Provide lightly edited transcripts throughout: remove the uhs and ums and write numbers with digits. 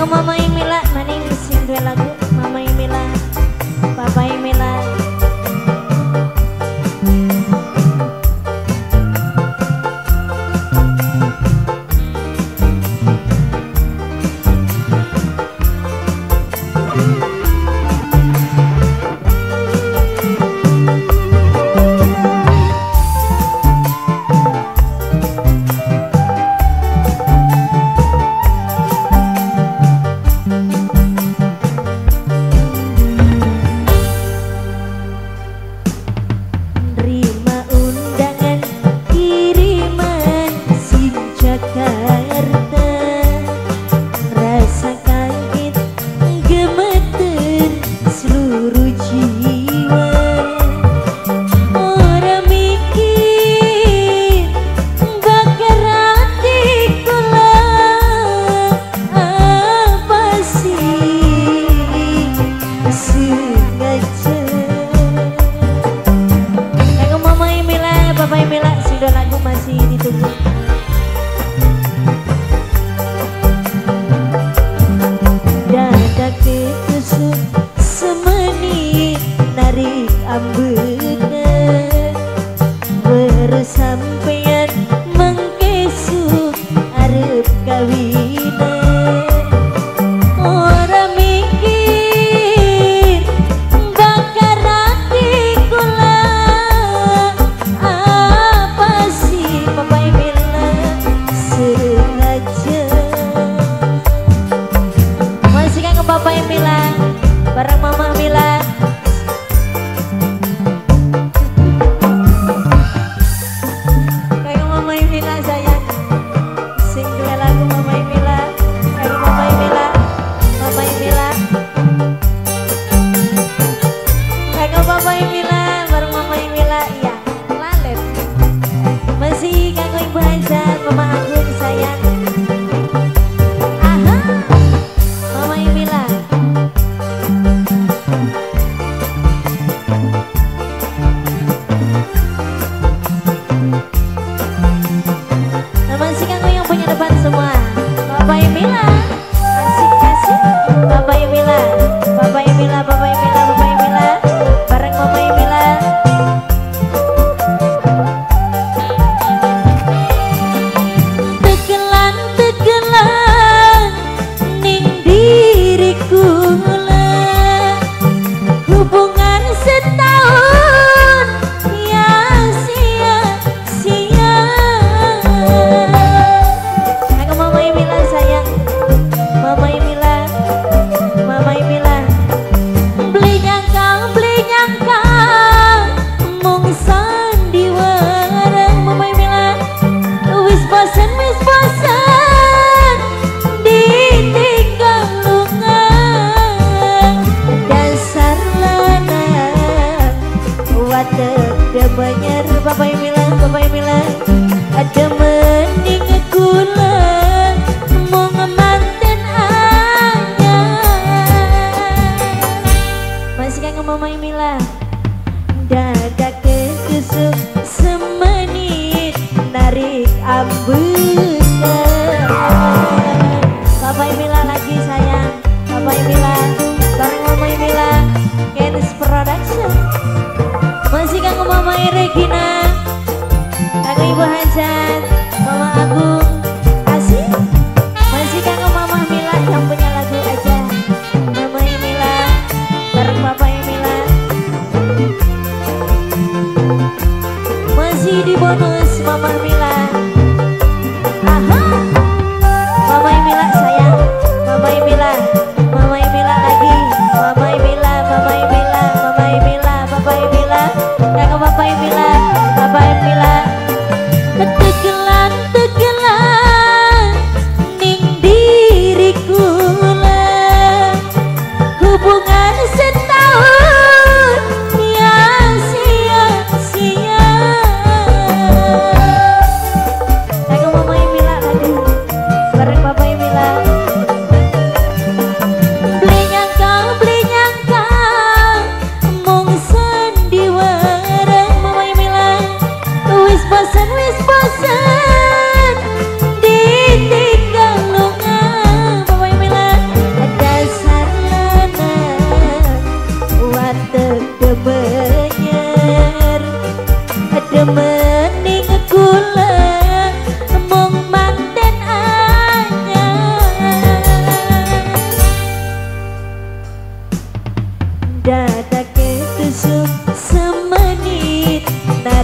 Kanggo Mama Imila maning sing duwe lagu Mama Imila, Papa Imila. Papa Imila sudah lagu masih ditunggu. Dada ketusuk semeni narik ambena bersampean mengkesuk arep kawina. Papa Imila bareng Mama Mila. Kayak Mama Imila sayang. Sing dua lagu Mama Imila. Kayak Mama Imila, Mama Imila. Kayak Papa Imila bareng Mama Imila. Iya, lalet. Masih kanggo Ibu Hajar, Mama Agung sayang. Aha. Mama Imila.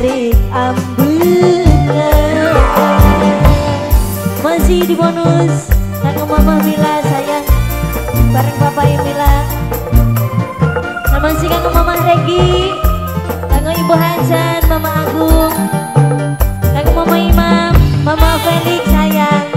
narik ambune. Masih di bonus kanggo Mama Mila sayang bareng Papa Mila. Masih kanggo Mama Regi, kanggo Ibu Hasan, Mama Agung, kanggo Mama Imam, Mama Felix sayang.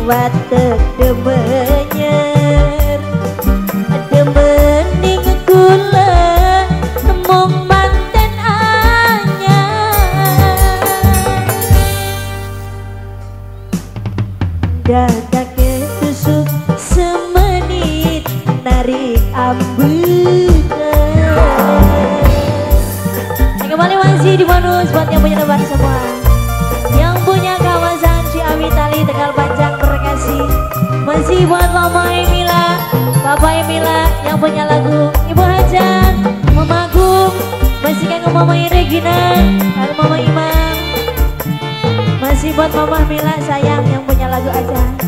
Watek demenyer demening kula mung manten anyar dadake tusuk semenit narik ambune. Kembali masih di bonus buat yang punya lebar semua, yang punya kawasan Ciawi Tali Tegal Panjang Bekasi. Masih buat Mama Emila, Papa Emila yang punya lagu Ibu Hajan, Mama Agung. Masih kanggo Mama Regina, kanggo Mama Imam. Masih buat Mama Mila sayang yang punya lagu aja.